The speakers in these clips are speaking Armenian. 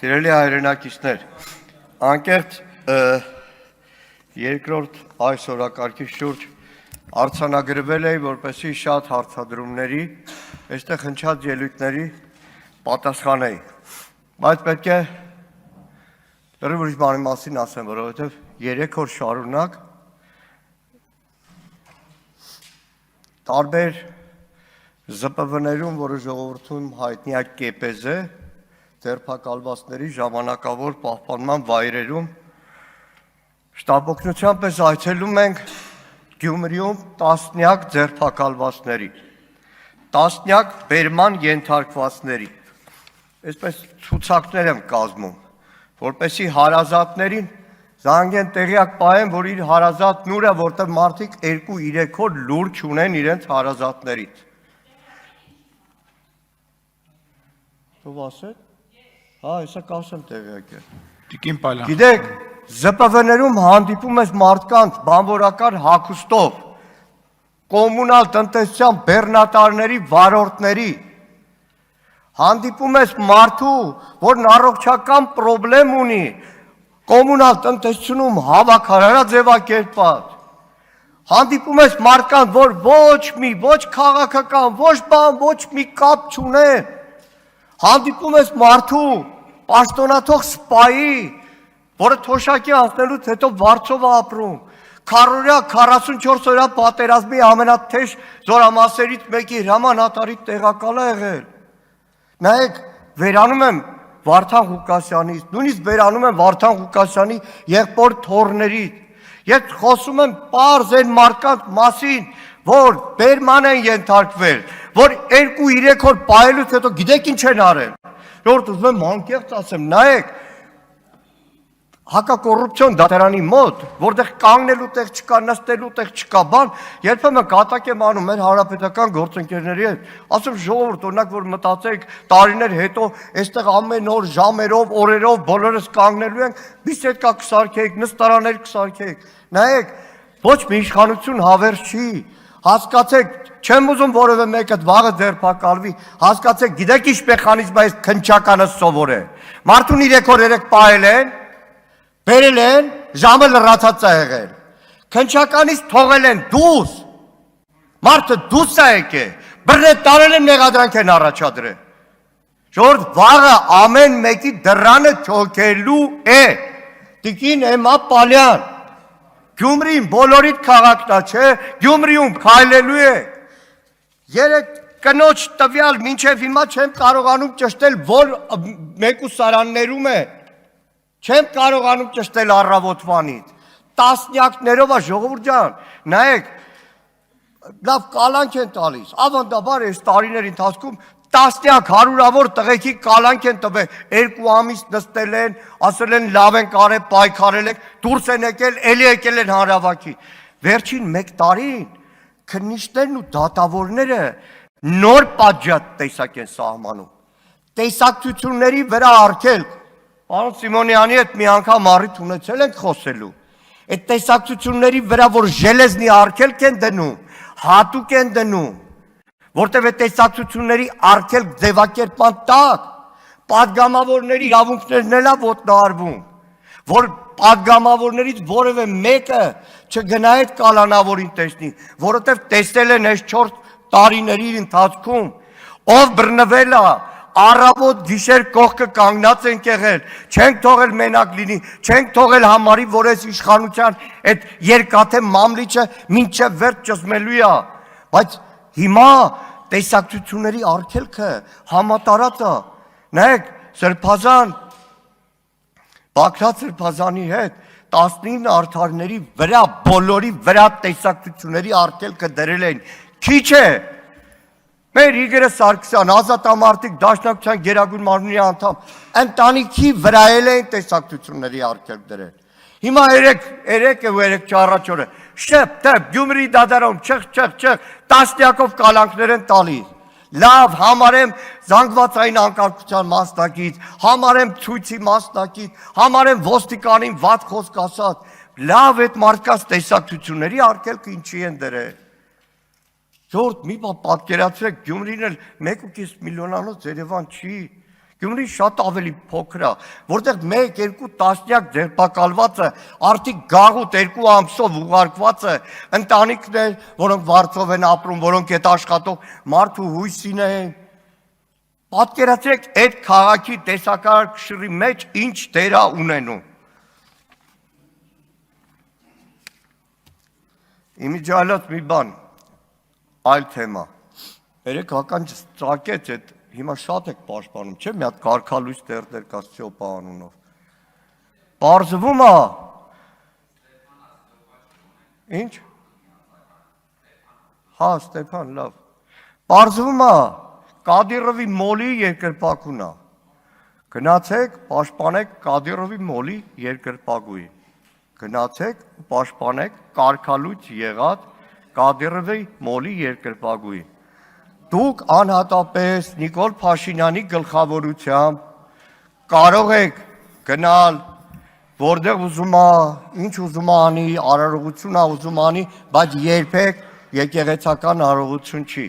Սիրելի հայրենակիցներ, անկեղծ երկրորդ այս օրակարգի շուրջ արձանագրվել էի, որպեսզի շատ հարցադրումների, այստեղ հնչած ելույթների պատասխանեի, բայց պետք է լրիվ ուրիշ բանի մասին ասեմ, որովհետև 3 օր շարունակ տարբեր ԶՊՎ-ներում, որը ժողովրդում հայտնի է կեպեզ է, ձերբակալվածների ժամանակավոր պահպանման վայրերում շտապօգնության պես այցելում ենք Գյումրիում տասնյակ ձերբակալվածների, տասնյակ բերման ենթարկվածների, այսպես ցուցակներ եմ կազմում, որպեսզի հարազատներին զանգեն տեղյակ պահեն, որ իր հարազատն ուր է, որտեղ մարդիկ 2-3 օր լուր չունեն իրենց հարազատներից։ Ո՞վ ասել։ Հա, հեսա կասեմ տեղյակ է։ Տիկին Պալյան։ Գիտեք, ԶՊՎ-ներում հանդիպում ես մարդկանց բանվորական հագուստով, կոմունալ տնտեսության բեռնատարների, վարորդների, հանդիպում ես մարդու, որն առողջական պրոբլեմ ունի, կոմունալ տնտեսությունում հավաքարարա ձևակերպած, հանդիպում ես մարդկանց, որ ոչ քաղաքական, ոչ բան, ոչ մի կապ չունեն, հանդիպում ես մարդու, պաշտոնաթող սպայի, որը թոշակի անցնելուց հետո վարձով է ապրում, 44 օրյա պատերազմի ամենաթեժ զորամասերից մեկի հրամանատարի տեղակալ է եղել։ Նայեք, վերանում եմ Վարդան Ղուկասյանից, նույնիսկ վերանում եմ Վարդան Ղուկասյանի եղբոր թոռներից, ես խոսում եմ պարզ այն մարդկանց մասին, որ բերման են ենթարկվել, որ 2-3 օր պահելուց հետո գիտեք ինչ են արել։ Ժողովուրդ, ուզում եմ անկեղծ ասեմ, նայեք, հակակոռուպցիոն դատարանի մոտ, որտեղ կանգնելու տեղ չկա, նստելու տեղ չկա, բան, երբեմն կատակ եմ անում մեր հանրապետական գործընկերների հետ, ասում ժողովուրդ, օրինակ որ մտածեք տարիներ հետո, այստեղ ամեն օր ժամերով, օրերով բոլորս կանգնելու ենք, բիսեդկա կսարքեիք, նստարաններ կսարքեիք, նայեք, ոչ մի իշխանություն հավերժ չի, հասկացեք, չեմ ուզում որևէ մեկը վաղը ձերբակալվի, հասկացեք, գիտեք ինչ մեխանիզմ է այս քննչականը սովոր է, մարդուն 3 օր 3 պահել են, բերել են, ժամը լրացած է եղել, քննչականից թողել են դուս, մարդը դուս է եկել, բռնել տարել են մեղադրանք են առաջադրել, ժողովուրդ, վաղը ամեն մեկի դռանը չոքելու է, տիկին Էմմա Պալյան, Գյումրին բոլորիդ քաղաքն է, չէ, Գյումրիում քայլելու է, 3 կնոջ տվյալ մինչև հիմա չեմ կարողանում ճշտել, որ մեկուսարաններում է, չեմ կարողանում ճշտել առավոտվանից, տասնյակներով է ժողովուրդ ջան, նայեք, լավ կալանք են տալիս, ավանդաբար այս տարիների ընթացքում տասնյակ հարյուրավոր տղեկի կալանք են տվել, 2 ամիս նստել են, ասել են լավ են կարել, պայքարել են, դուրս են եկել, էլի եկել են հանրավաքի, վերջին 1 տարին քննիչներն ու դատավորները նոր պատժատ տեսակ են սահմանում, տեսակցությունների վրա արգելք, Պարոն Սիմոնյանի հետ մի անգամ առիթ ունեցել ենք խոսելու, այդ տեսակցությունների վրա, որ ժելեզնի արգելք են դնում, հատուկ են դնում, որտև այդ տեսակցությունների արգելք ձևակերպման տակ, պատգամավորների իրավունքներն էլ է ոտնահարվում, որ պատգամավորներից որևէ մեկը չգնա այդ կալանավորին տեսնի, որովհետև տեսել են այս 4 տարիների ընթացքում, ով բռնվել է, առավոտ գիշեր կողքը կանգնած ենք եղել, չենք թողել մենակ լինի, չենք թողել համարի, որ այս իշխանության այդ երկաթե մամլիչը մինչև վերջ ճզմելու է, բայց հիմա տեսակցությունների արգելքը համատարած է, նայեք, Սրբազան, Բագրատ Սրբազանի հետ 19 արդարների վրա, բոլորի վրա տեսակցությունների արգելքը դրել են, քիչ է, մեր Իգոր Սարգսյան, ազատամարտիկ դաշնակցության գերագույն մարմնի անդամ, ընտանիքի վրա են տեսակցությունների արգելք դրել։ Հիմա 3 առաջ օրը, շեփ, տեպ, Գյումրի դատարանում, չխ, տասնյակով կալանքներ են տալիս, լավ, համարեմ զանգվածային անկարգության մասնակից, համարեմ ցույցի մասնակից, համարեմ ոստիկանին վատ խոսք ասած, լավ այդ մարդկանց տեսակցությունների արգելքը ինչի են դրել։ Ժողովուրդ, մի բան պատկերացրեք, Գյումրին էլ 1.5 միլիոնանոց Երևան չի, Գյումրին շատ ավելի փոքր է, որտեղ 1-2 տասնյակ ձերբակալվածը արդի գաղութ 2 ամսով ուղարկված է ընտանիքներ, որոնք վարձով են ապրում, որոնք այդ աշխատող մարդու հույսին են։ Պատկերացրեք այդ քաղաքի տեսակարգշռի մեջ ինչ դեր է ունենում։ Իմիջայլած մի բան, այլ թեմա։ Երեք հական ծակեց այդ, հիմա շատ եք պաշտպանում, չէ՞ մի հատ կարգալույս տերտեր կա Ստեփա անունով։ Պարզվում է։ Ինչ։ Հա, Ստեփան, լավ։ Պարզվում է, Կադիրովի մոլի երկրպագուն է։ Գնացեք, պաշտպանեք Կադիրովի մոլի երկրպագուի։ Գնացեք, պաշտպանեք կարգալույց եղած Կադիրովի մոլի երկրպագուի։ Դուք անհատապես Նիկոլ Փաշինյանի գլխավորությամբ կարող եք գնալ, որտեղ ուզում է, ինչ ուզում է անի, արարողություն է ուզում անի, բայց երբեք եկեղեցական արարողություն չի։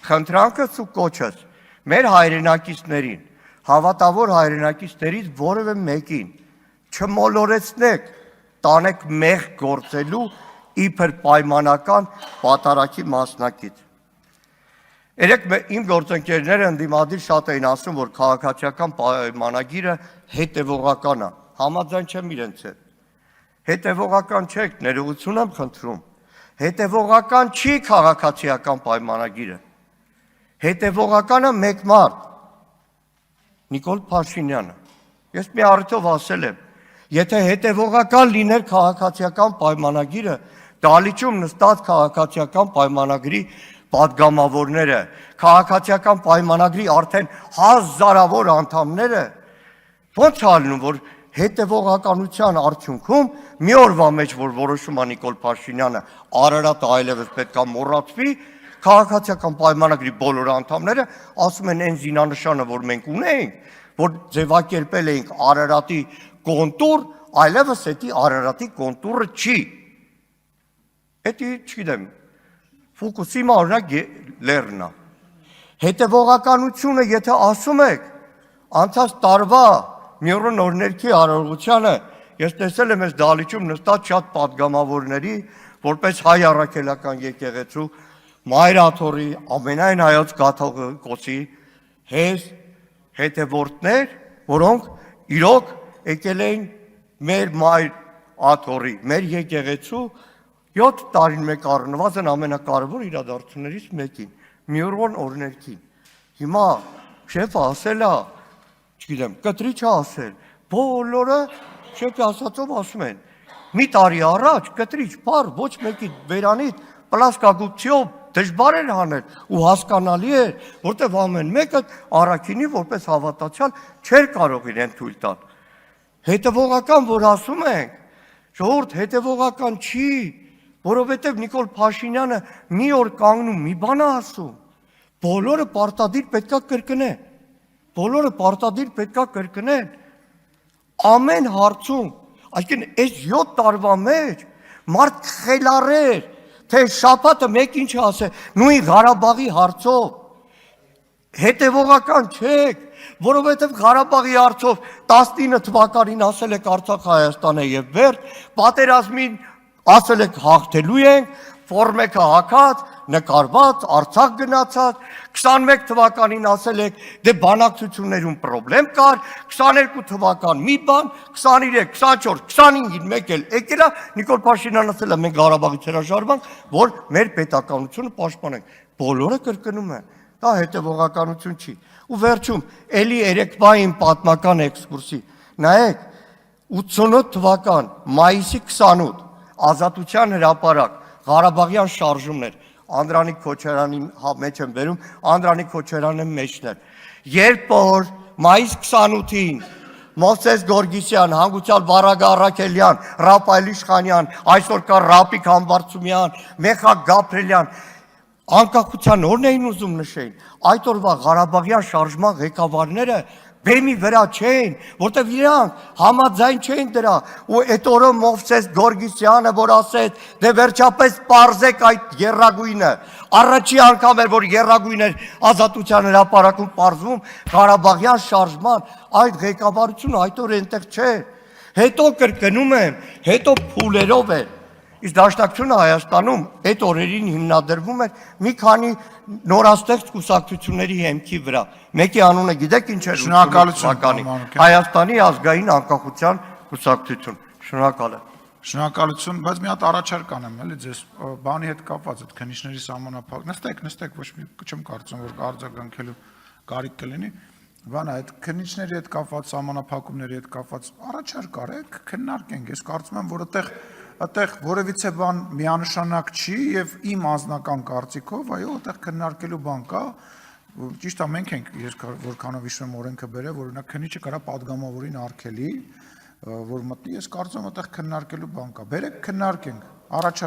Խնդրանքս ու կոչս մեր հայրենակիցներին, հավատավոր հայրենակիցներից որևէ մեկին չմոլորեցնեք, տանեք մեղ գործելու իբր պայմանական պատարագի մասնակից։ Երեք իմ գործընկերները ընդդիմադիր շատ էին ասում, որ քաղաքացիական պայմանագիրը հետևողական է, համաձայն չեմ իրենց հետ։ Հետևողական չեք, ներողություն եմ խնդրում, հետևողական չի քաղաքացիական պայմանագիրը։ Հետևողականը մեկ մարդ, Նիկոլ Փաշինյանը։ Ես մի առիթով ասել եմ, եթե հետևողական լիներ քաղաքացիական պայմանագիրը, դալիճում նստած քաղաքացիական պայմանագրի պատգամավորները, քաղաքացիական պայմանագրի արդեն հազարավոր անդամները, ոնց է լինում, որ հետևողականության արդյունքում մի օրվա մեջ, որ որոշում է Նիկոլ Փաշինյանը, Արարատը այլևս պետք է մոռացվի, քաղաքացիական պայմանագրի բոլոր անդամները ասում են այն զինանշանը, որ մենք ունենք, որ ձևակերպել էինք Արարատի կոնտուր, այլևս էդի Արարատի կոնտուրը չի։ Էդի, չգիտեմ, Ֆուկուսիմա օրինակ լեռն է։ Հետևողականությունը, եթե ասում եք, անցած տարվա Միրոն օրներքի արարողությանը, ես տեսել եմ այս դալիճում նստած շատ պատգամավորների, որպես հայ առաքելական եկեղեցու Մայրաթորի, ամենայն հայոց կաթողիկոսի հետևորդներ, որոնք իրոք եկել էին մեր Մայր Աթորի, մեր եկեղեցու 7 տարին մեկ առնվազն ամենակարևոր իրադարձություններից մեկին, Միրոն օրներքին։ Հիմա շեֆը ասել է, չգիտեմ, կտրիչ է ասել, բոլորը շեֆի ասածով ասում են, մի տարի առաջ կտրիչ բառ ոչ մեկի բերանից պլասկագուկցիով դժվար էր հանել ու հասկանալի էր, որտեղ ամեն մեկը առաքինի որպես հավատացյալ չէր կարող իրեն թույլ տալ։ Հետևողական, որ ասում ենք, ժողովուրդ հետևողական չի, որովհետև Նիկոլ Փաշինյանը մի օր կանգնում մի բան է ասում, բոլորը պարտադիր պետքա կրկնեն, բոլորը պարտադիր պետքա կրկնեն, ամեն հարցում, այսինքն այս 7 տարվա մեջ մարդ խելառեր, թե շաբաթը մեկ ինչ ասե, նույն Ղարաբաղի հարցով, հետևողական չեք, որովհետև Ղարաբաղի հարցով 19 թվականին ասել եք Արցախ Հայաստան է եւ վերջ, պատերազմին ասել եք հաղթելու ենք, ֆորմեկը հակած, նկարված, Արցախ գնացած, 21 թվականին ասել եք դե բանակցություններում պրոբլեմ կար, 22 թվական մի բան, 23, 24, 25-ին մեկ էլ եկել է, Նիկոլ Փաշինյանը ասել է մենք Ղարաբաղից հրաժարվանք, որ մեր պետականությունը պաշտպանենք, բոլորը կրկնում են, դա հետևողականություն չի։ Ու վերջում, էլի երեկվային պատմական էքսկուրսի, նայեք, 88 թվական, մայիսի 28, Ազատության հրապարակ, Ղարաբաղյան շարժումներ, Անդրանիկ Քոչարյանի մեջ եմ վերում, Անդրանիկ Քոչարյանը մեջն էր։ Երբ որ մայիս 28-ին Մովսես Գորգիսյան, հանգուցյալ Վարագա Առաքելյան, Ռապայել Իշխանյան, այսօր կա Ռապիկ Համբարձումյան, Մեխակ Գաբրելյան, անկախության օրն էին ուզում նշեին, այդ օրվա Ղարաբաղյան շարժման ղեկավարները բեմի վրա չէին, որտեվ իրանք համաձայն չէին դրա, ու այդ օրը Մովսես Գորգիսյանը, որ ասեց, դե վերջապես պարզեք այդ եռագույնը, Առաջի անգամ էր, որ Եռագույն ազատության հրապարակում պարզվում Ղարաբաղյան շարժման այդ ղեկավարությունը այդ օր այնտեղ չէ։ Հետո կրկնում եմ, հետո փուլերով է։ Իսկ դաշնակցությունը Հայաստանում այդ օրերին հիմնադրվում էր մի քանի նորաստեղծ կուսակցությունների հեմքի վրա։ Մեկի անունը գիտեք ինչ էր։ Շնորհակալություն։ Հայաստանի ազգային անկախության կուսակցություն։ Շնորհակալ եմ։ Շնորհակալություն, բայց մի հատ առաջարկ անեմ, էլի ձեզ բանի հետ կապված այդ քննիչների սահմանափակ։ Նստեք, ոչ մի չեմ կարծում, որ արձագանքելու կարիք կլինի։ Բանը այդ քննիչների հետ կապված, սահմանափակումների հետ կապված առաջարկ արեք, քննարկենք։ Ես կարծում եմ, որ այդտեղ որևիցե բան միանշանակ չի եւ իմ անձնական կարծիքով, այո, այդտեղ քննարկելու բան կա։ Ճիշտ է, մենք ենք, որքանով հիշում եմ օրենքը բերել, որ օրինակ քննիչը կարա падգամավորին արգելի, որ մտնի, ես կարծում եմ այդտեղ քննարկելու բան կա։ Բերեք քննարկենք, առաջարկ